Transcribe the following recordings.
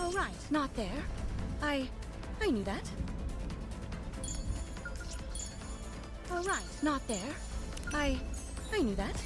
Oh, right. Not there. I knew that. Oh, right. Not there. I knew that.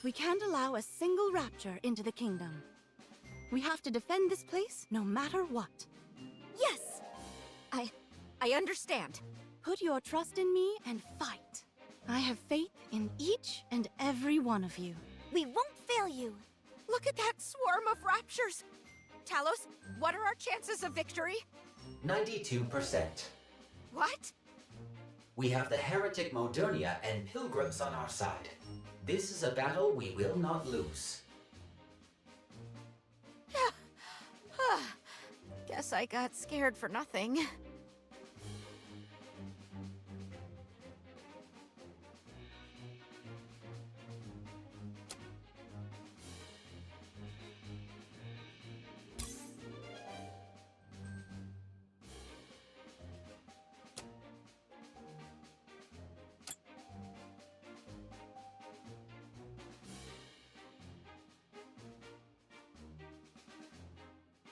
We can't allow a single rapture into the kingdom. We have to defend this place no matter what. Yes! I understand. Put your trust in me and fight. I have faith in each and every one of you. We won't fail you. Look at that swarm of raptures! Talos, what are our chances of victory? 92%. What? We have the heretic Modernia and pilgrims on our side. This is a battle we will not lose. Guess I got scared for nothing.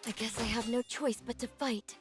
I guess I have no choice but to fight.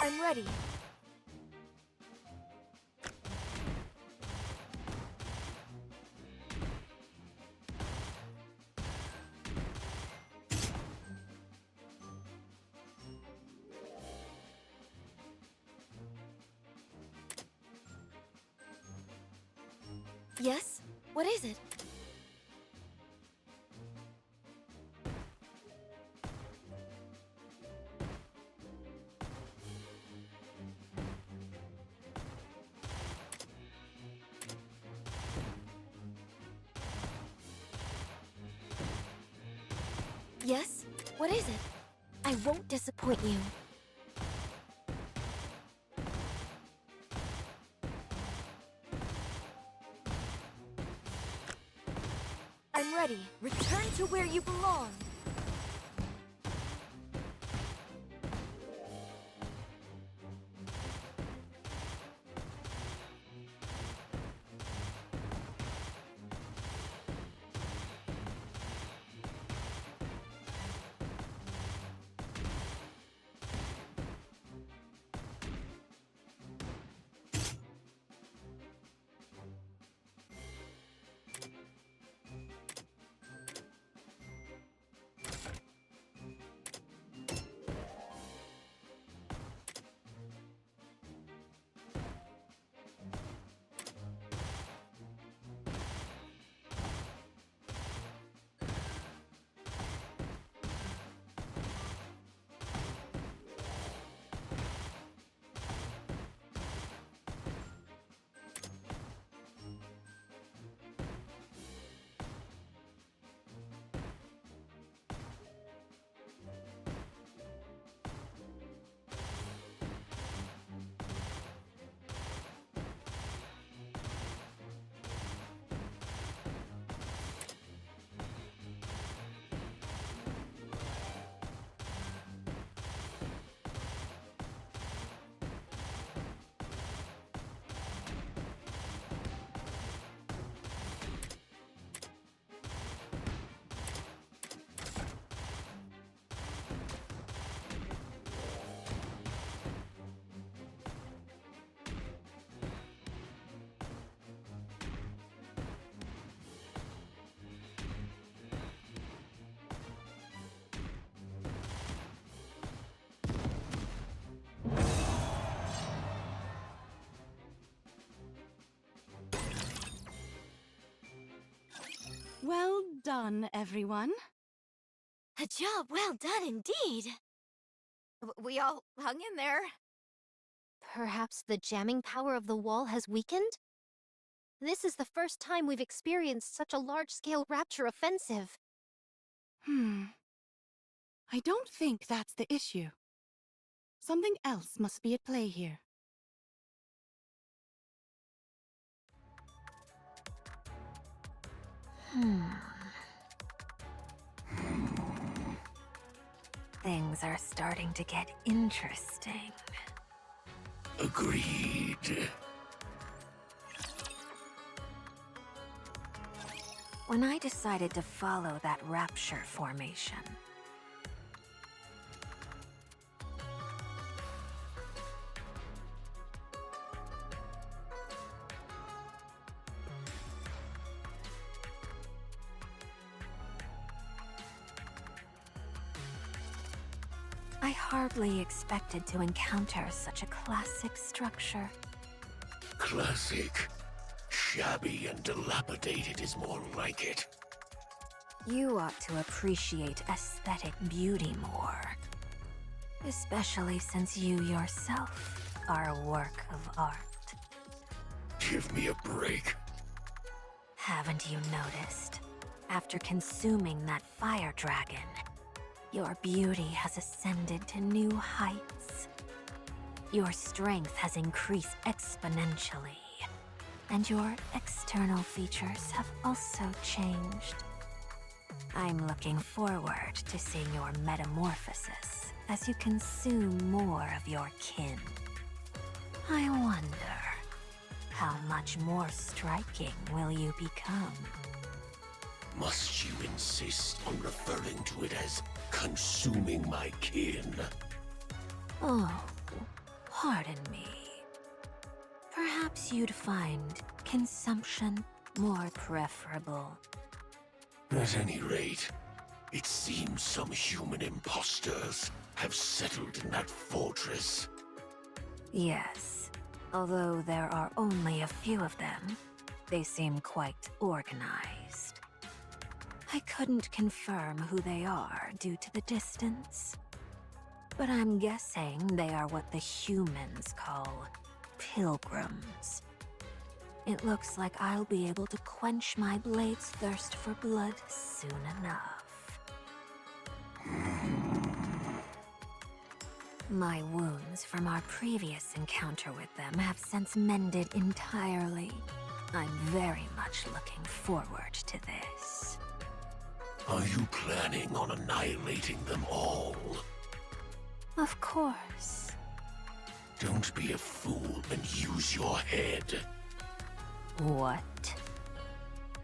I'm ready. Yes? What is it? Yes? What is it? I won't disappoint you. I'm ready. Return to where you belong. Well done, everyone. A job well done indeed. We all hung in there. Perhaps the jamming power of the wall has weakened? This is the first time we've experienced such a large-scale Rapture offensive. I don't think that's the issue. Something else must be at play here. Things are starting to get interesting. Agreed. When I decided to follow that Rapture formation, I hardly expected to encounter such a classic structure. Classic. Shabby and dilapidated is more like it. You ought to appreciate aesthetic beauty more. Especially since you yourself are a work of art. Give me a break. Haven't you noticed? After consuming that fire dragon, your beauty has ascended to new heights. Your strength has increased exponentially. And your external features have also changed. I'm looking forward to seeing your metamorphosis as you consume more of your kin. I wonder, how much more striking will you become? Must you insist on referring to it as consuming my kin? Oh, Pardon me. Perhaps you'd find consumption more preferable. At any rate, it seems some human imposters have settled in that fortress. Yes, although there are only a few of them, they seem quite organized. I couldn't confirm who they are due to the distance, but I'm guessing they are what the humans call pilgrims. It looks like I'll be able to quench my blade's thirst for blood soon enough. My wounds from our previous encounter with them have since mended entirely. I'm very much looking forward to this. Are you planning on annihilating them all? Of course. Don't be a fool and use your head. What?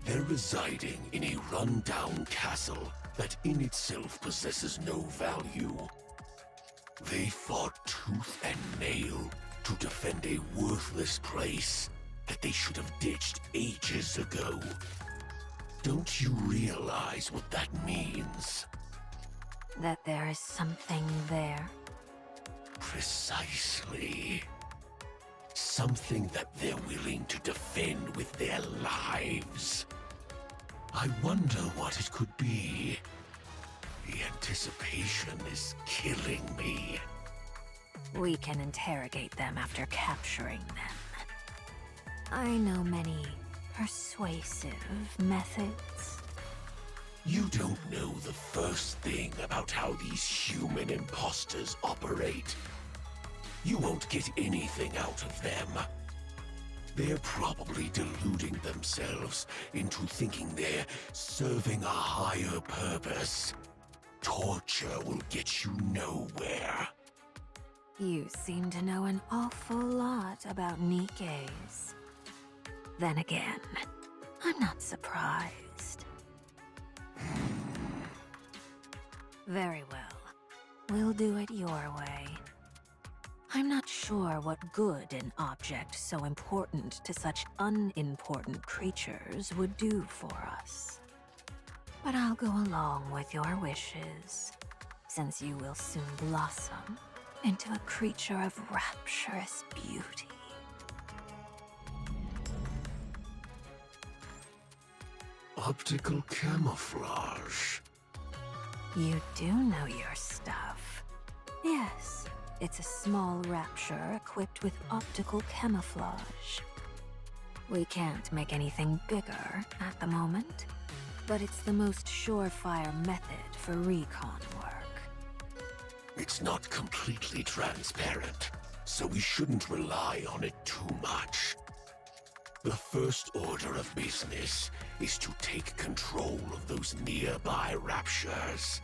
They're residing in a run-down castle that in itself possesses no value. They fought tooth and nail to defend a worthless place that they should have ditched ages ago. Don't you realize what that means? That there is something there? Precisely. Something that they're willing to defend with their lives. I wonder what it could be. The anticipation is killing me. We can interrogate them after capturing them. I know many persuasive methods. You don't know the first thing about how these human imposters operate. You won't get anything out of them. They're probably deluding themselves into thinking they're serving a higher purpose. Torture will get you nowhere. You seem to know an awful lot about Nikkes. Then again, I'm not surprised. Very well. We'll do it your way. I'm not sure what good an object so important to such unimportant creatures would do for us. But I'll go along with your wishes, since you will soon blossom into a creature of rapturous beauty. Optical camouflage. You do know your stuff. Yes, it's a small rapture equipped with optical camouflage. We can't make anything bigger at the moment, but it's the most surefire method for recon work. It's not completely transparent, so we shouldn't rely on it too much. The first order of business is to take control of those nearby raptures.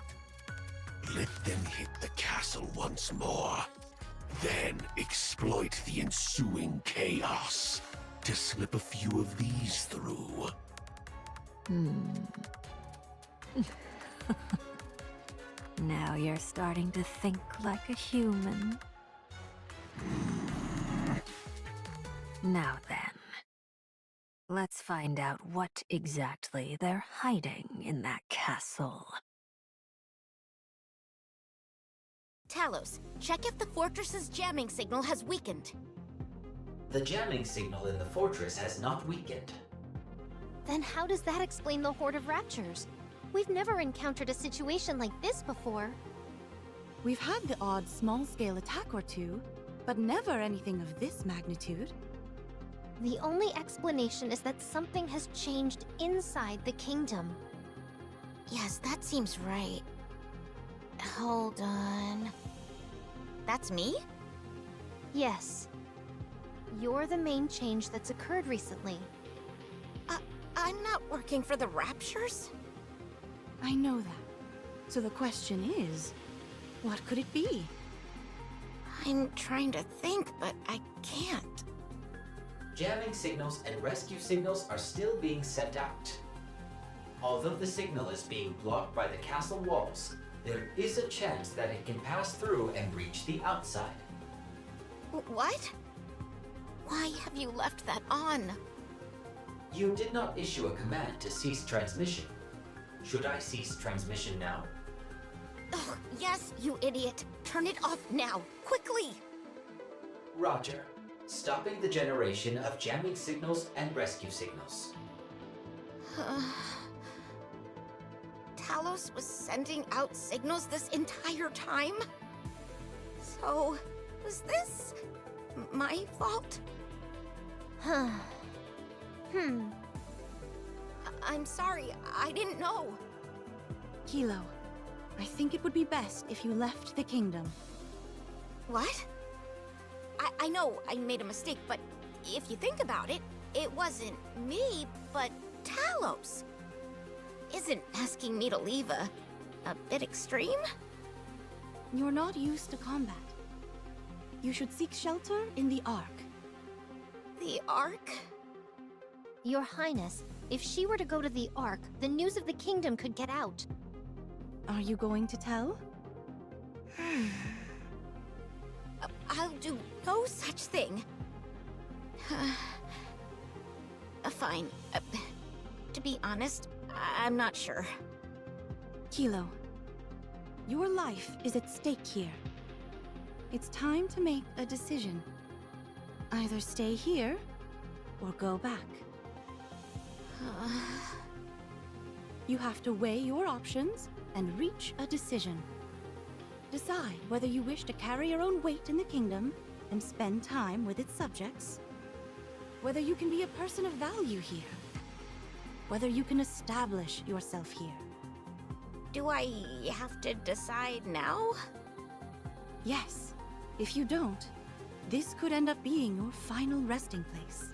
Let them hit the castle once more, then exploit the ensuing chaos to slip a few of these through. Now you're starting to think like a human. Now then, let's find out what exactly they're hiding in that castle. Talos, check if the fortress's jamming signal has weakened. The jamming signal in the fortress has not weakened. Then how does that explain the Horde of Raptures? We've never encountered a situation like this before. We've had the odd small-scale attack or two, but never anything of this magnitude. The only explanation is that something has changed inside the kingdom. Yes, that seems right. Hold on. That's me? Yes. You're the main change that's occurred recently. I'm not working for the Raptures? I know that. So the question is, what could it be? I'm trying to think, but I can't. Jamming signals and rescue signals are still being sent out. Although the signal is being blocked by the castle walls, there is a chance that it can pass through and reach the outside. What? Why have you left that on? You did not issue a command to cease transmission. Should I cease transmission now? Oh, yes, you idiot. Turn it off now, quickly! Roger. Stopping the generation of jamming signals and rescue signals. Talos was sending out signals this entire time? So, was this my fault? I'm sorry, I didn't know. Kilo, I think it would be best if you left the kingdom. What? I know I made a mistake, but if you think about it, it wasn't me, but Talos. Isn't asking me to leave a bit extreme? You're not used to combat. You should seek shelter in the Ark. The Ark? Your Highness, if she were to go to the Ark, the news of the kingdom could get out. Are you going to tell? I'll do no such thing. Fine. To be honest, I'm not sure. Kilo, your life is at stake here. It's time to make a decision. Either stay here, or go back. You have to weigh your options and reach a decision. Decide whether you wish to carry your own weight in the kingdom and spend time with its subjects. Whether you can be a person of value here. Whether you can establish yourself here. Do I have to decide now? Yes. If you don't, this could end up being your final resting place.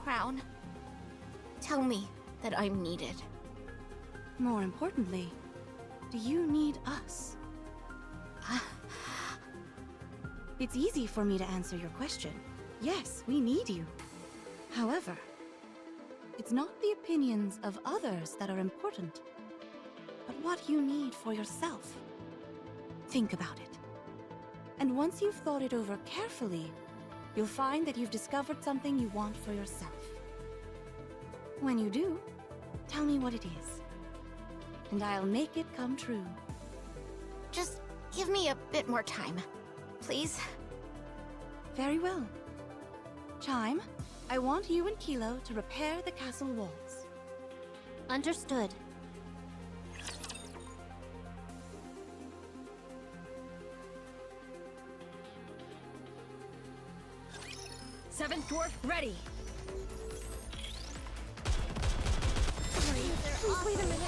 Crown, tell me that I'm needed. More importantly, do you need us? It's easy for me to answer your question. Yes, we need you. However, it's not the opinions of others that are important, but what you need for yourself. Think about it. And once you've thought it over carefully, you'll find that you've discovered something you want for yourself. When you do, tell me what it is, and I'll make it come true. Just give me a bit more time, please. Very well. Chime, I want you and Kilo to repair the castle walls. Understood. Seventh dwarf ready. Please wait a minute.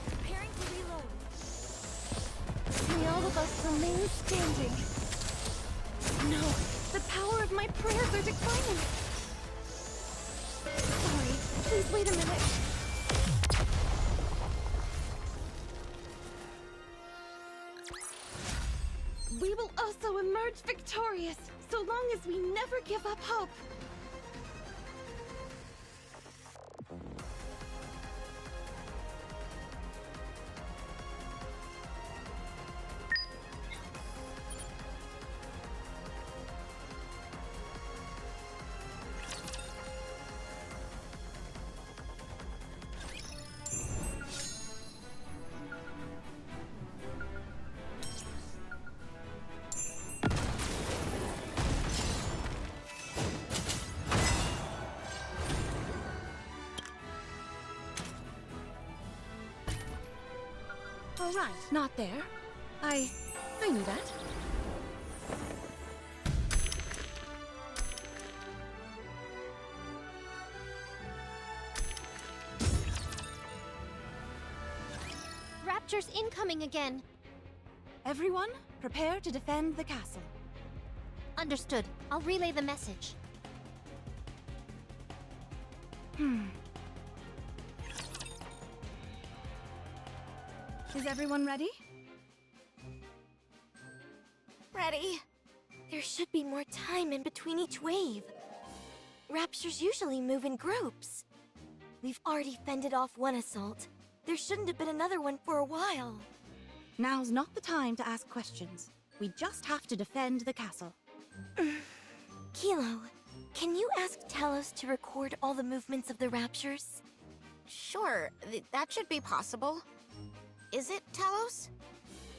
Preparing to reload. May all of us remain standing. No, the power of my prayers are declining. Sorry, please wait a minute. We will also emerge victorious, so long as we never give up hope. All right, not there. I knew that. Raptors incoming again. Everyone, prepare to defend the castle. Understood. I'll relay the message. Is everyone ready? Ready? There should be more time in between each wave. Raptures usually move in groups. We've already fended off one assault. There shouldn't have been another one for a while. Now's not the time to ask questions. We just have to defend the castle. Kilo, can you ask Talos to record all the movements of the Raptures? Sure, that should be possible. Is it, Talos?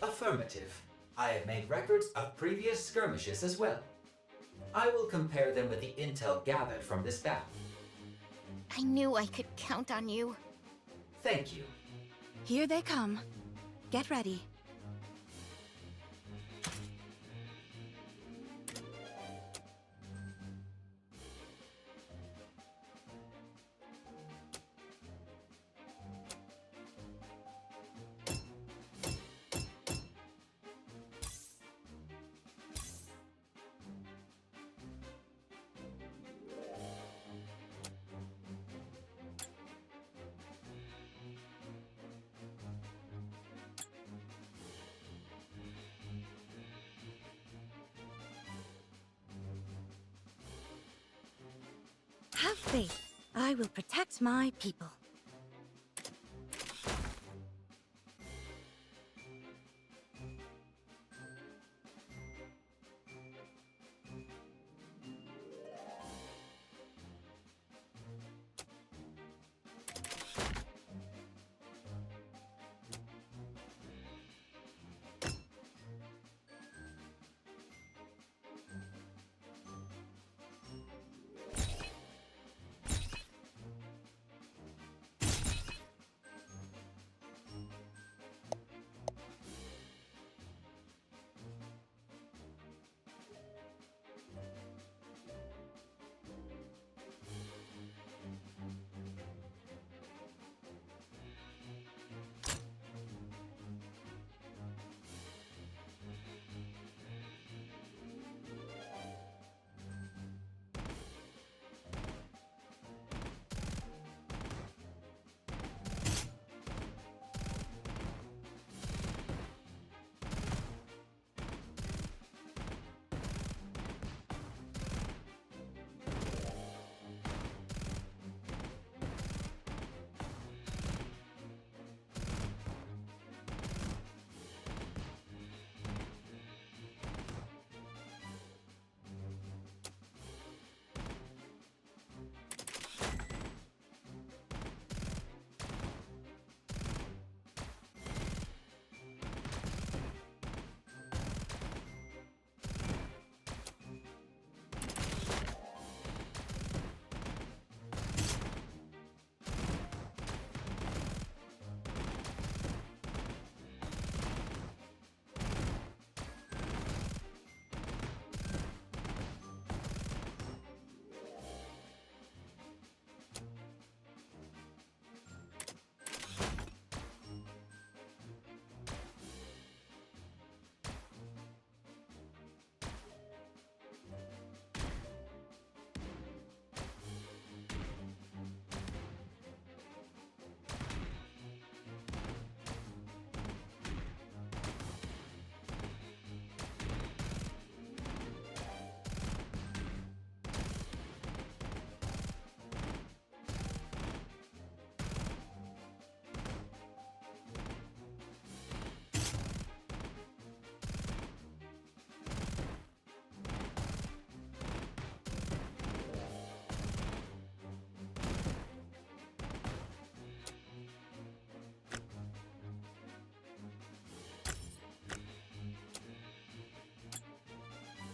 Affirmative. I have made records of previous skirmishes as well. I will compare them with the intel gathered from this battle. I knew I could count on you. Thank you. Here they come. Get ready. Have faith. I will protect my people.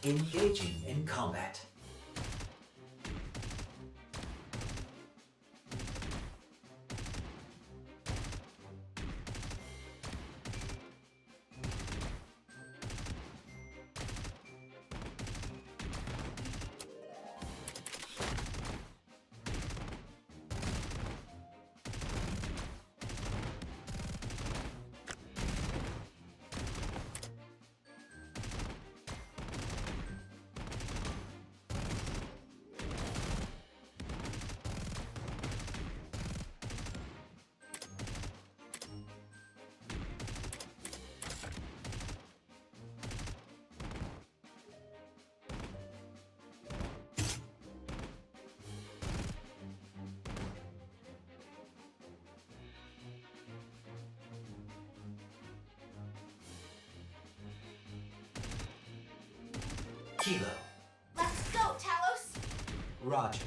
Engaging in combat. Kilo. Let's go, Talos! Roger.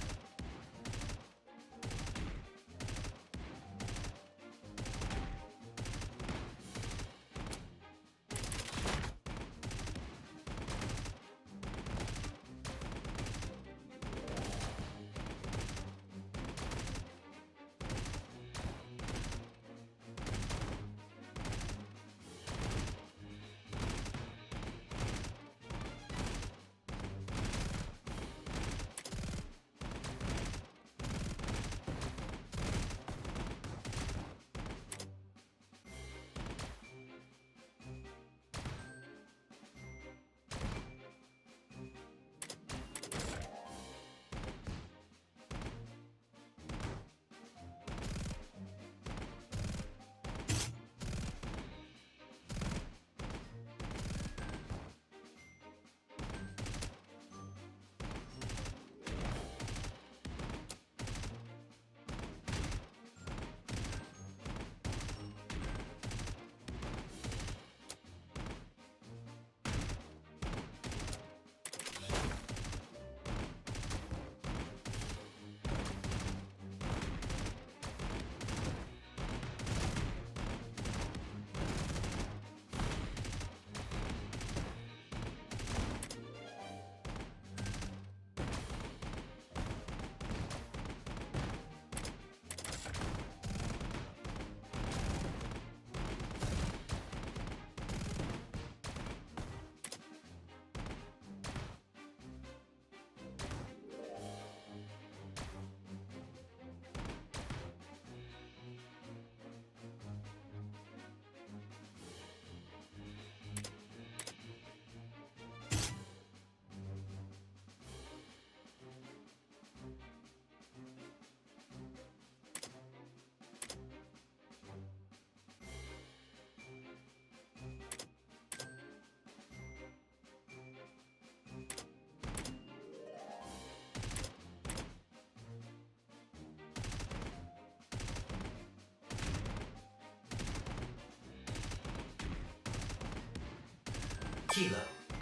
Kilo.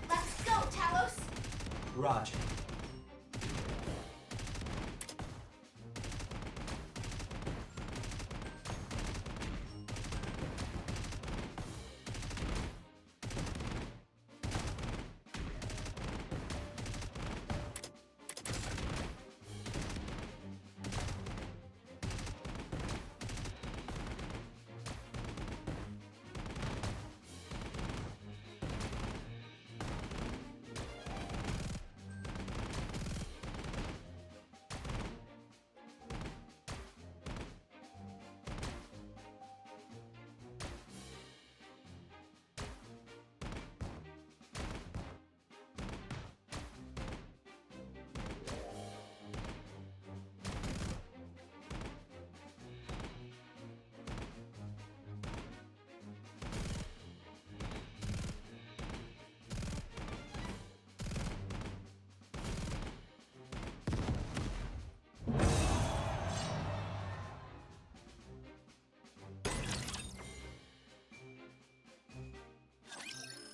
Let's go, Talos! Roger.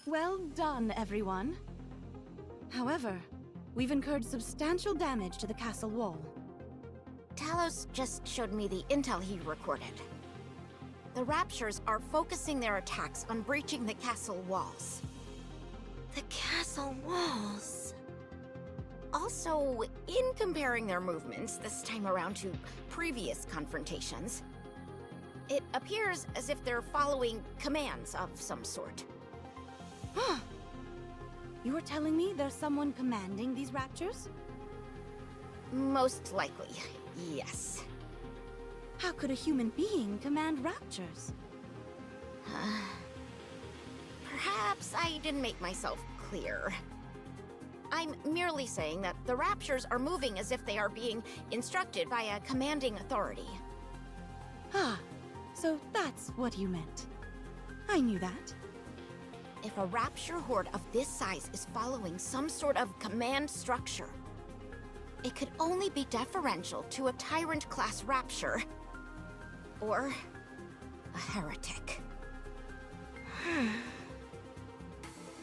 Well done, everyone. However, we've incurred substantial damage to the castle wall. Talos just showed me the intel he recorded. The Raptures are focusing their attacks on breaching the castle walls. The castle walls. Also, in comparing their movements this time around to previous confrontations, it appears as if they're following commands of some sort. You are telling me there's someone commanding these raptures? Most likely, yes. How could a human being command raptures? Perhaps I didn't make myself clear. I'm merely saying that the Raptures are moving as if they are being instructed by a commanding authority. Ah, so that's what you meant. I knew that. If a Rapture horde of this size is following some sort of command structure, it could only be deferential to a Tyrant-class Rapture. Or a heretic. Hmm.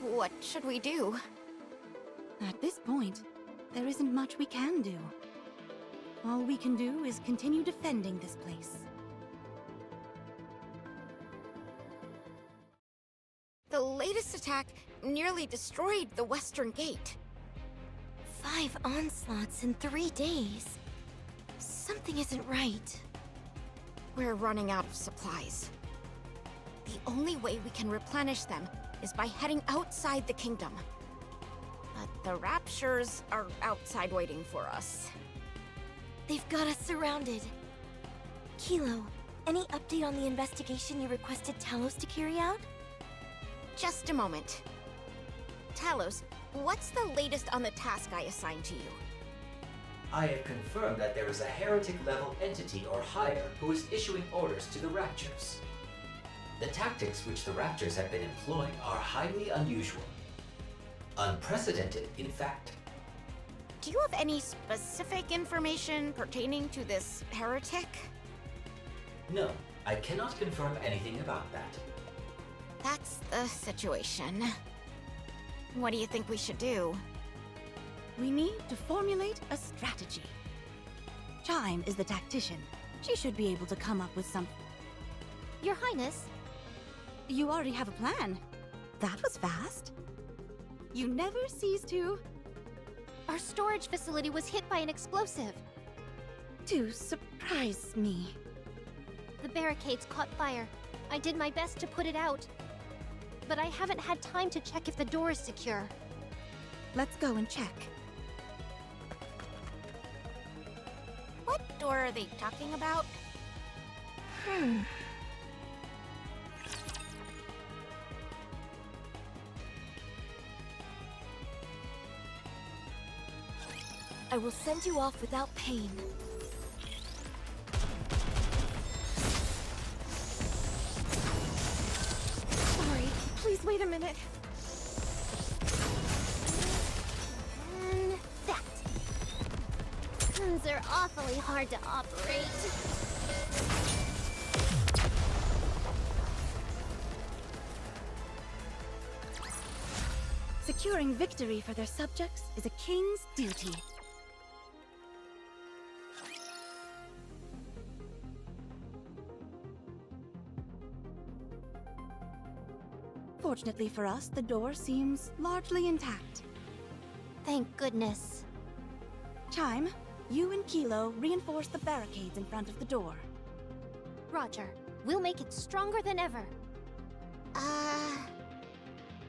What should we do? At this point, there isn't much we can do. All we can do is continue defending this place. The latest attack nearly destroyed the western gate. 5 onslaughts in 3 days. Something isn't right. We're running out of supplies. The only way we can replenish them is by heading outside the kingdom. But the Raptures are outside waiting for us. They've got us surrounded. Kilo, any update on the investigation you requested Talos to carry out? Just a moment. Talos, what's the latest on the task I assigned to you? I have confirmed that there is a heretic-level entity or higher who is issuing orders to the Raptures. The tactics which the Raptors have been employing are highly unusual. Unprecedented, in fact. Do you have any specific information pertaining to this heretic? No, I cannot confirm anything about that. That's the situation. What do you think we should do? We need to formulate a strategy. Chime is the tactician. She should be able to come up with something. Your Highness, You already have a plan. That was fast. You never cease to our storage facility was hit by an explosive. surprise me. The barricades caught fire. I did my best to put it out. But I haven't had time to check if the door is secure. Let's go and check. What door are they talking about? I will send you off without pain. Sorry, please wait a minute. And that. Guns are awfully hard to operate. Securing victory for their subjects is a king's duty. Fortunately for us, the door seems largely intact. Thank goodness. Chime, you and Kilo reinforce the barricades in front of the door. Roger. We'll make it stronger than ever.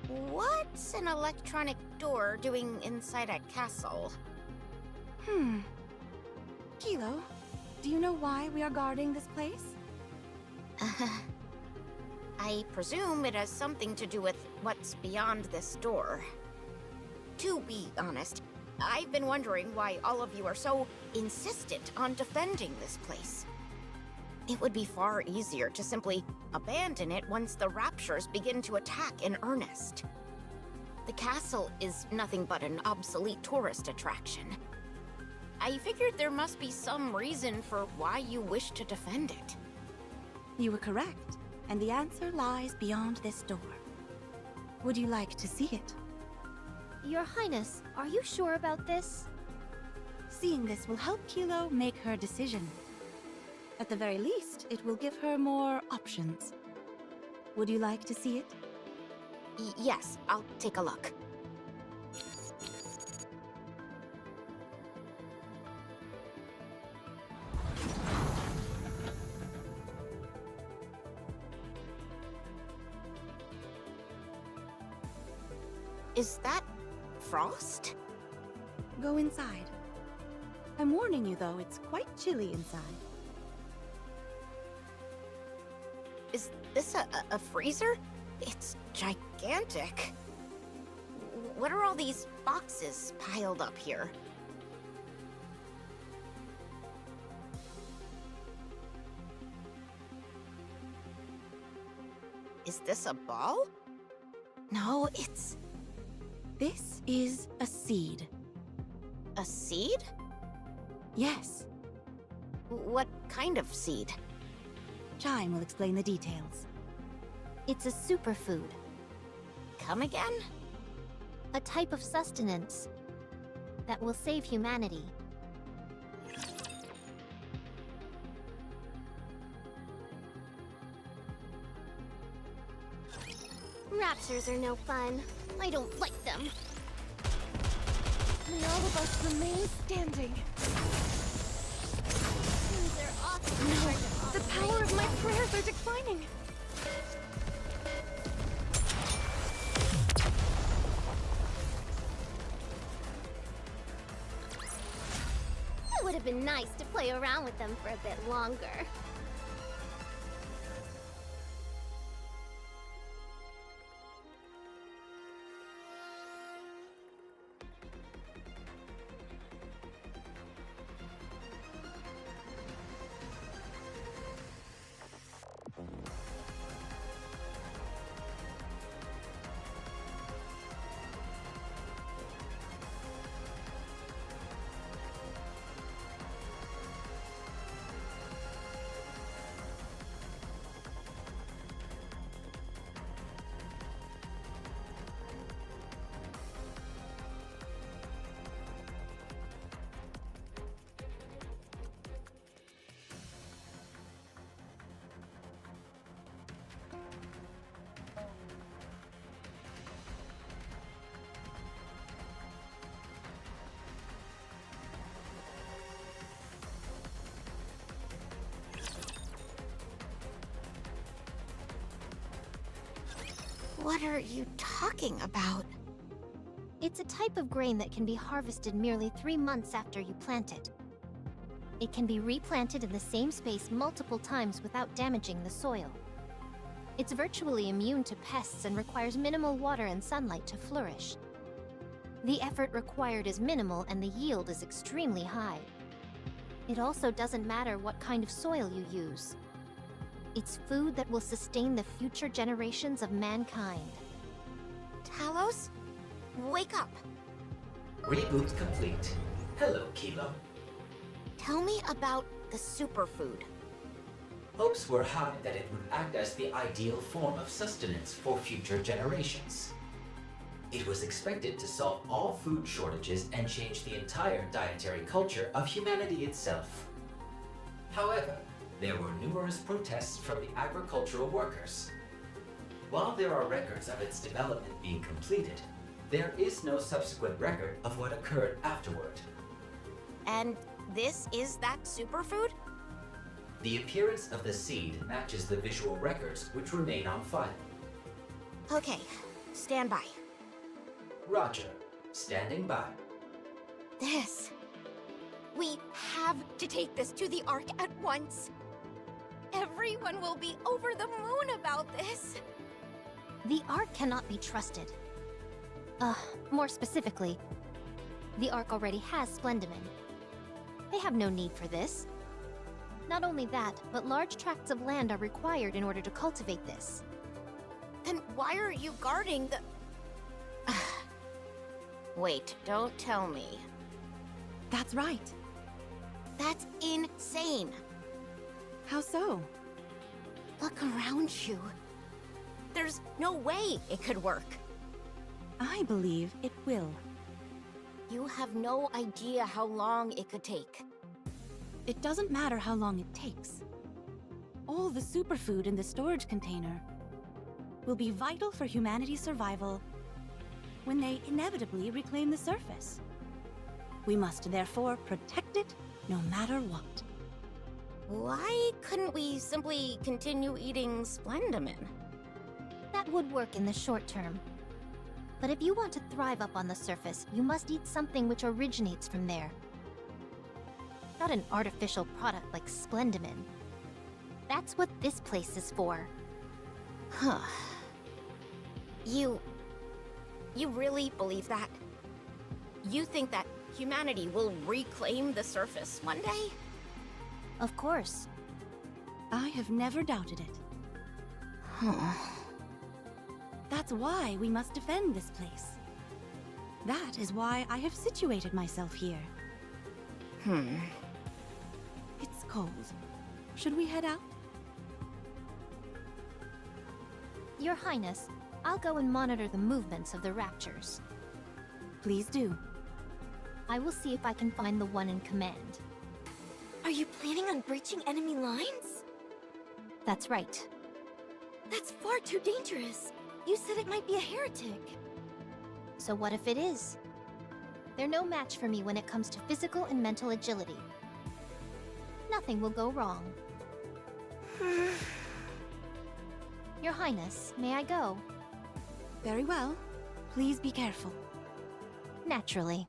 What's an electronic door doing inside a castle? Kilo, do you know why we are guarding this place? I presume it has something to do with what's beyond this door. To be honest, I've been wondering why all of you are so insistent on defending this place. It would be far easier to simply abandon it once the Raptures begin to attack in earnest. The castle is nothing but an obsolete tourist attraction. I figured there must be some reason for why you wish to defend it. You were correct, and the answer lies beyond this door. Would you like to see it? Your Highness, are you sure about this? Seeing this will help Kilo make her decision. At the very least, it will give her more options. Would you like to see it? Yes, I'll take a look. Is that frost? Go inside. I'm warning you though, it's quite chilly inside. Is this a freezer? It's gigantic. What are all these boxes piled up here? Is this a ball? No, it's... This is a seed. a seed? Yes. What kind of seed? Chime will explain the details. It's a superfood, Come again? a type of sustenance. that will save humanity. Raptors are no fun. I don't like them. May all of us remain standing. They're awfully hard to The operate. power of my prayers are declining. It would have been nice to play around with them for a bit longer. What are you talking about? It's a type of grain that can be harvested merely 3 months after you plant it. It can be replanted in the same space multiple times without damaging the soil. It's virtually immune to pests and requires minimal water and sunlight to flourish. The effort required is minimal and the yield is extremely high. It also doesn't matter what kind of soil you use. It's food that will sustain the future generations of mankind. Talos? Wake up! Reboot complete. Hello, Kilo. Tell me about the superfood. Hopes were high that it would act as the ideal form of sustenance for future generations. It was expected to solve all food shortages and change the entire dietary culture of humanity itself. However, there were numerous protests from the agricultural workers. While there are records of its development being completed, there is no subsequent record of what occurred afterward. And this is that superfood? The appearance of the seed matches the visual records which remain on file. Okay, stand by. Roger, standing by. This. We have to take this to the Ark at once. Everyone will be over the moon about this. The Ark cannot be trusted. More specifically, the Ark already has Splendimen. They have no need for this. Not only that, but large tracts of land are required in order to cultivate this. Then why are you guarding the... Wait, don't tell me. That's right. That's insane. How so? Look around you. There's no way it could work. I believe it will. You have no idea how long it could take. It doesn't matter how long it takes. All the superfood in the storage container will be vital for humanity's survival when they inevitably reclaim the surface. We must therefore protect it no matter what. Why couldn't we simply continue eating Splendimen? That would work in the short term. But if you want to thrive up on the surface, you must eat something which originates from there. Not an artificial product like Splendimen. That's what this place is for. Huh. You really believe that? You think that humanity will reclaim the surface one day? Of course. I have never doubted it. That's why we must defend this place. That is why I have situated myself here. It's cold. Should we head out? Your Highness, I'll go and monitor the movements of the Raptures. Please do. I will see if I can find the one in command. Are you planning on breaching enemy lines? That's right. That's far too dangerous. You said it might be a heretic. So what if it is? They're no match for me when it comes to physical and mental agility. Nothing will go wrong. Your Highness, may I go? Very well. Please be careful. Naturally.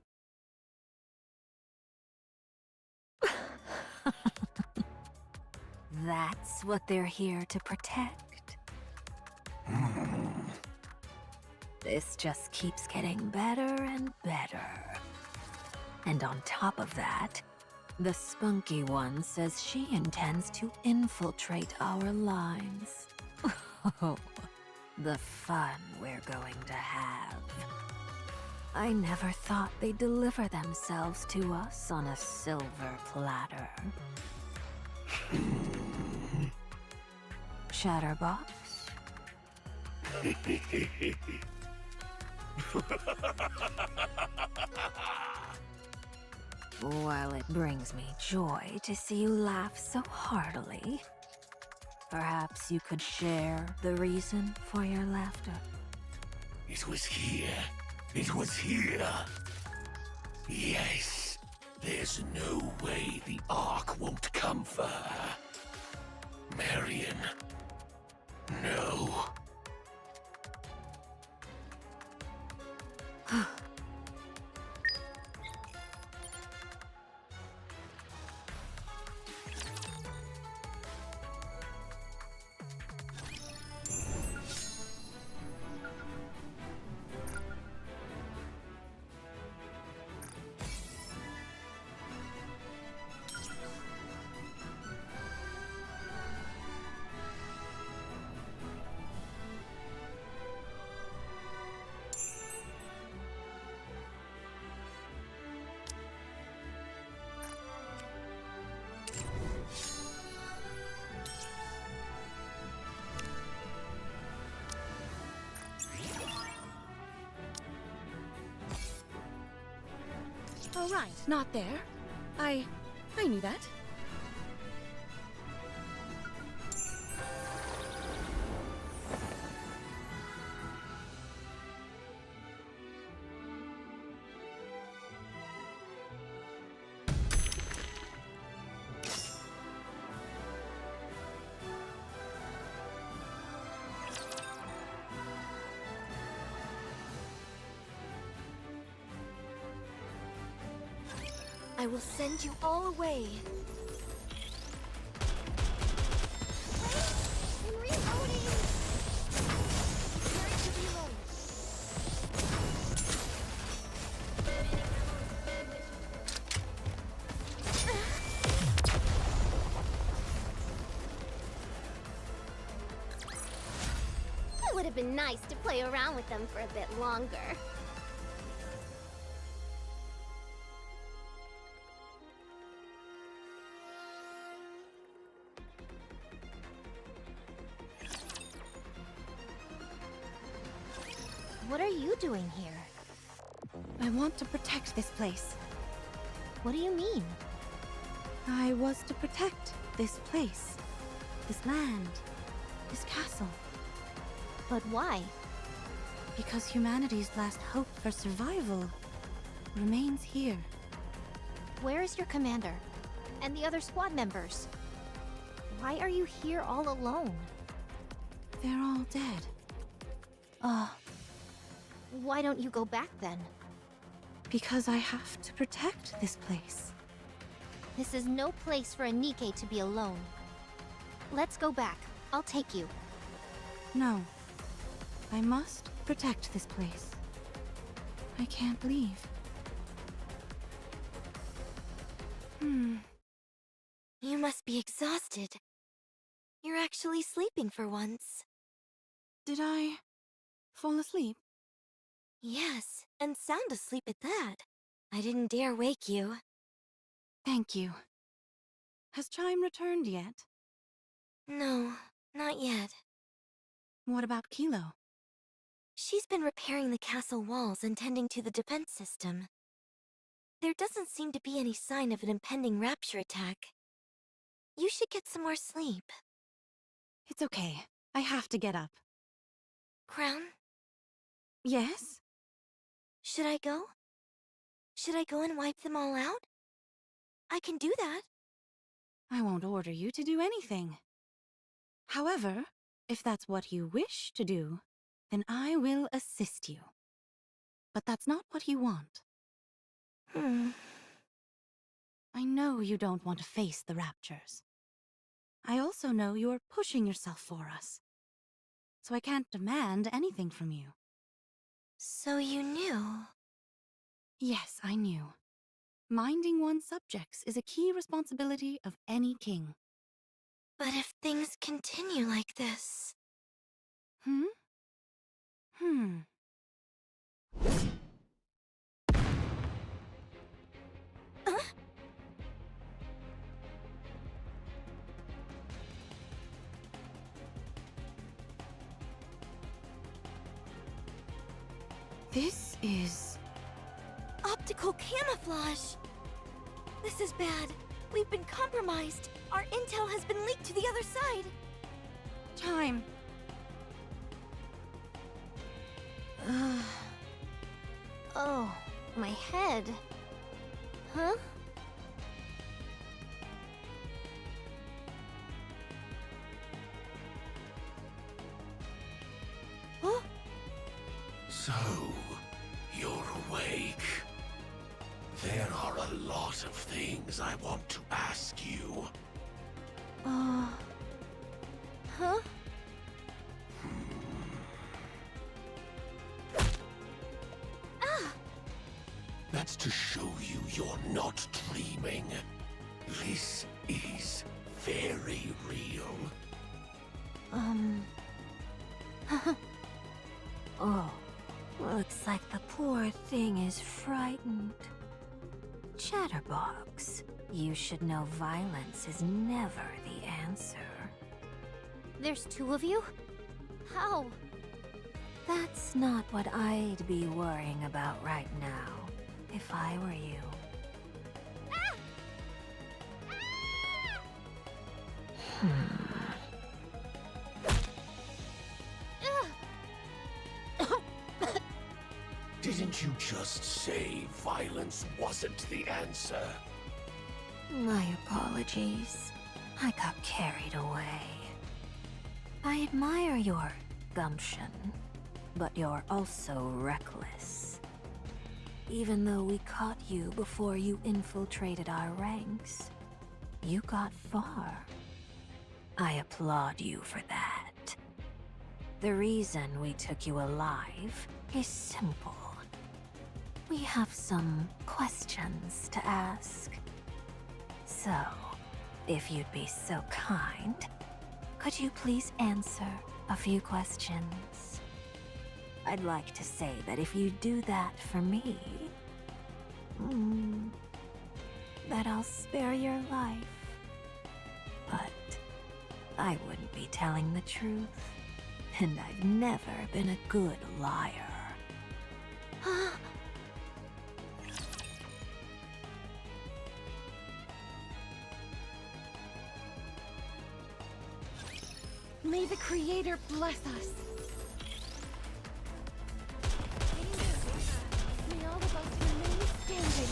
That's what they're here to protect. This just keeps getting better and better. And on top of that, the spunky one says she intends to infiltrate our lines. Oh, the fun we're going to have. I never thought they'd deliver themselves to us on a silver platter. Chatterbox? While it brings me joy to see you laugh so heartily, perhaps you could share the reason for your laughter. It was here. It was here. Yes. There's no way the Ark won't come for her. Marion. No. Oh, right. Not there. I knew that. I will send you all away. I'm reloading! Ready to reload. It would have been nice to play around with them for a bit longer. What are you doing here? I want to protect this place. What do you mean? I was to protect this place, this land, this castle. But why? Because humanity's last hope for survival remains here. Where is your commander? And the other squad members? Why are you here all alone? They're all dead. Why don't you go back then? Because I have to protect this place. This is no place for a Nikke to be alone. Let's go back. I'll take you. No. I must protect this place. I can't leave. You must be exhausted. You're actually sleeping for once. Did I fall asleep? Yes, and sound asleep at that. I didn't dare wake you. Thank you. Has Chime returned yet? No, not yet. What about Kilo? She's been repairing the castle walls and tending to the defense system. There doesn't seem to be any sign of an impending rapture attack. You should get some more sleep. It's okay. I have to get up. Crown, Yes? should I go? Should I go and wipe them all out? I can do that. I won't order you to do anything. However, if that's what you wish to do, then I will assist you. But that's not what you want. I know you don't want to face the raptures. I also know you're pushing yourself for us. So I can't demand anything from you. So you knew? Yes, I knew. Minding one's subjects is a key responsibility of any king. But if things continue like this... Hmm? This is... Optical camouflage! This is bad. We've been compromised. Our intel has been leaked to the other side. time. Oh, my head. Huh? Huh? So, you're awake. There are a lot of things I want to ask you. Huh? That's to show you you're not dreaming. This is very real. Oh, looks like the poor thing is frightened. Chatterbox, you should know violence is never the answer. There's two of you? How? That's not what I'd be worrying about right now, if I were you. Didn't you just say violence wasn't the answer? My apologies. I got carried away. I admire your gumption, but you're also reckless. Even though we caught you before you infiltrated our ranks, you got far. I applaud you for that. The reason we took you alive is simple. We have some questions to ask. So, if you'd be so kind, could you please answer a few questions? I'd like to say that if you do that for me, that I'll spare your life. But I wouldn't be telling the truth, and I've never been a good liar. May the Creator bless us. May all of us remain standing.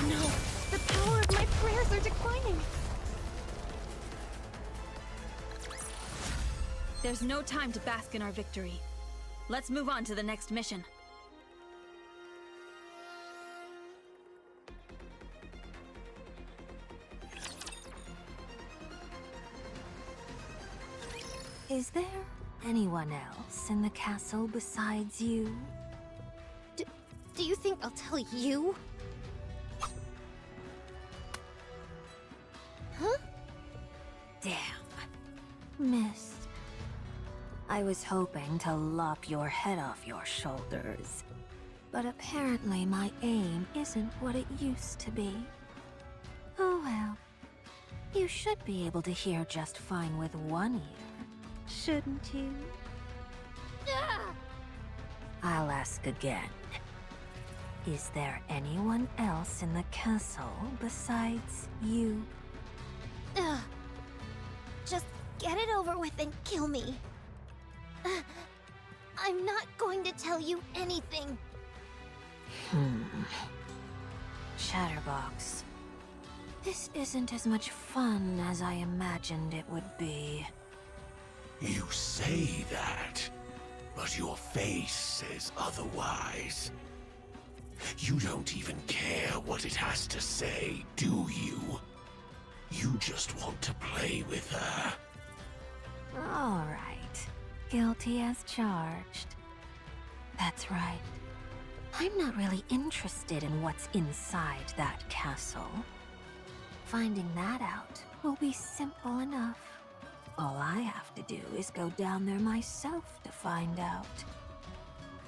No, the power of my prayers are declining. There's no time to bask in our victory. Let's move on to the next mission. Is there anyone else in the castle besides you? Do you think I'll tell you? Huh? Damn. Missed. I was hoping to lop your head off your shoulders. But apparently my aim isn't what it used to be. Oh well. You should be able to hear just fine with one ear, shouldn't you? I'll ask again. Is there anyone else in the castle besides you? Ugh. Just get it over with and kill me. I'm not going to tell you anything. Chatterbox. This isn't as much fun as I imagined it would be. You say that, but your face says otherwise. You don't even care what it has to say, do you? You just want to play with her. All right. Guilty as charged. That's right. I'm not really interested in what's inside that castle. Finding that out will be simple enough. All I have to do is go down there myself to find out.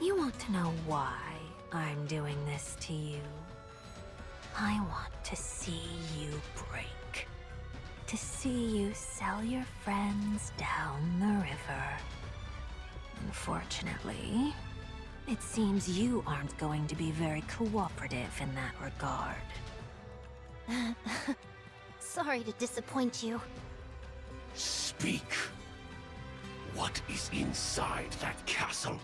You want to know why I'm doing this to you? I want to see you break. To see you sell your friends down the river. Unfortunately, it seems you aren't going to be very cooperative in that regard. Sorry to disappoint you. Speak. What is inside that castle?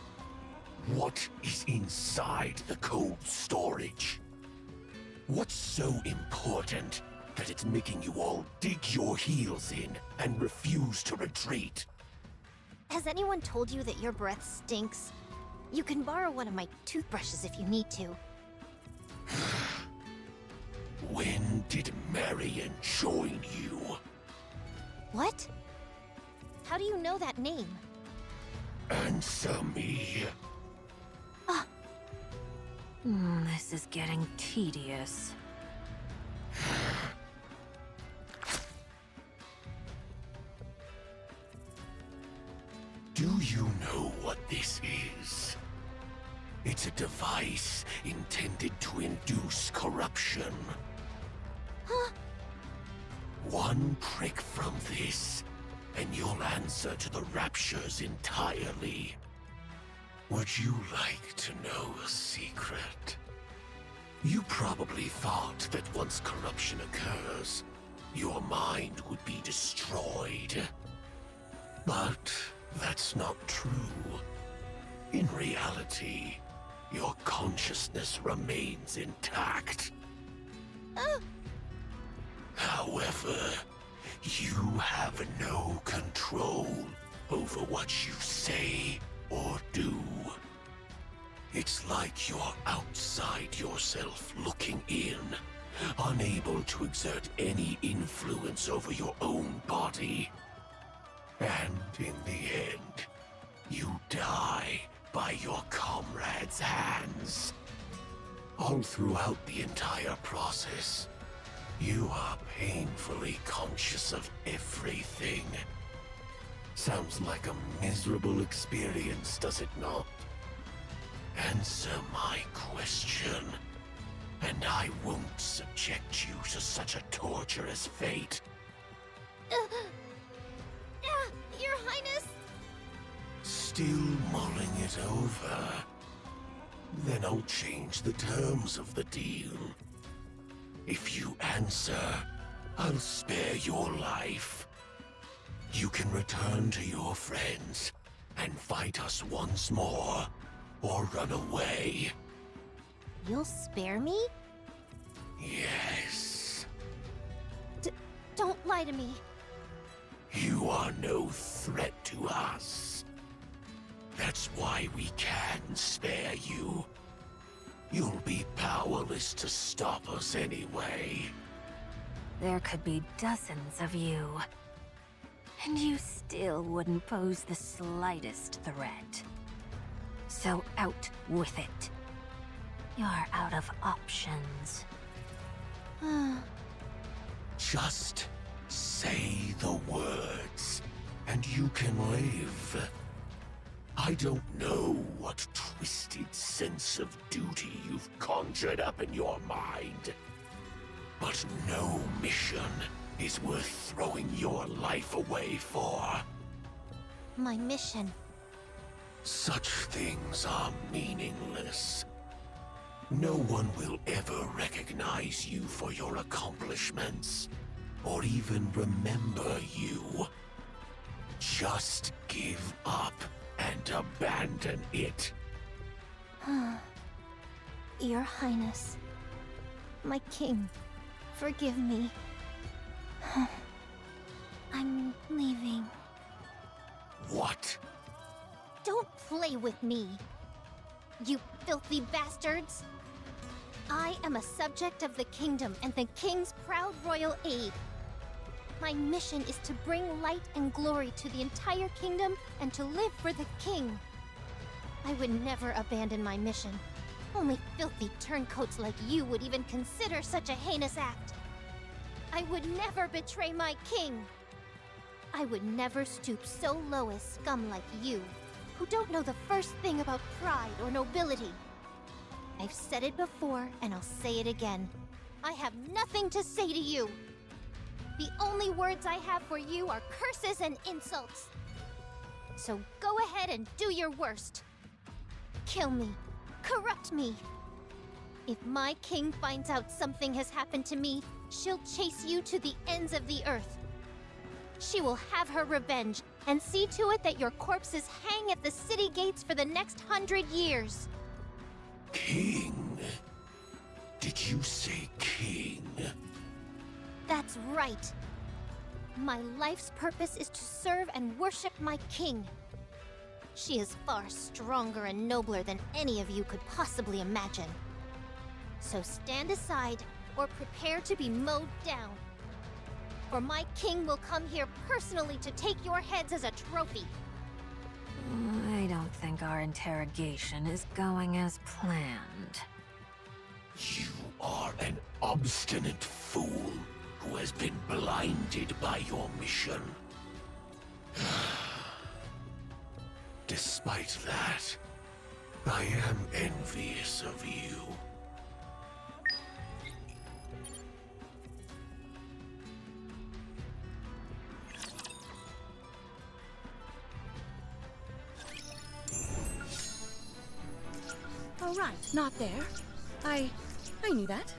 What is inside the cold storage? What's so important that it's making you all dig your heels in and refuse to retreat? Has anyone told you that your breath stinks? You can borrow one of my toothbrushes if you need to. When did Marion join you? What? How do you know that name? Answer me. This is getting tedious. Do you know what this is? It's a device intended to induce corruption. Huh? One prick from this, and you'll answer to the raptures entirely. Would you like to know a secret? You probably thought that once corruption occurs, your mind would be destroyed. But that's not true. In reality, your consciousness remains intact. However, you have no control over what you say or do. It's like you're outside yourself looking in, unable to exert any influence over your own body. And in the end, you die by your comrades' hands. All throughout the entire process, you are painfully conscious of everything. Sounds like a miserable experience, does it not? Answer my question, and I won't subject you to such a torturous fate. Your Highness! Still mulling it over? Then I'll change the terms of the deal. If you answer, I'll spare your life. You can return to your friends and fight us once more, or run away. You'll spare me? Yes. Don't lie to me. You are no threat to us. That's why we can spare you. You'll be powerless to stop us anyway. There could be dozens of you. And you still wouldn't pose the slightest threat. So out with it. You're out of options. Just say the words, and you can live. I don't know what twisted sense of duty you've conjured up in your mind, but no mission is worth throwing your life away for. My mission. Such things are meaningless. No one will ever recognize you for your accomplishments, or even remember you. Just give up and abandon it. Your Highness, my king, forgive me. I'm leaving. What? Don't play with me, you filthy bastards! I am a subject of the kingdom and the king's proud royal aide. My mission is to bring light and glory to the entire kingdom and to live for the king. I would never abandon my mission. Only filthy turncoats like you would even consider such a heinous act. I would never betray my king. I would never stoop so low as scum like you, who don't know the first thing about pride or nobility. I've said it before, and I'll say it again. I have nothing to say to you. The only words I have for you are curses and insults. So go ahead and do your worst. Kill me. Corrupt me. If my king finds out something has happened to me, she'll chase you to the ends of the earth. She will have her revenge and see to it that your corpses hang at the city gates for the next 100 years. King? Did you say king? That's right. My life's purpose is to serve and worship my king. She is far stronger and nobler than any of you could possibly imagine. So stand aside or prepare to be mowed down. For my king will come here personally to take your heads as a trophy. I don't think our interrogation is going as planned. You are an obstinate fool who has been blinded by your mission. Despite that, I am envious of you. All right, not there. I knew that.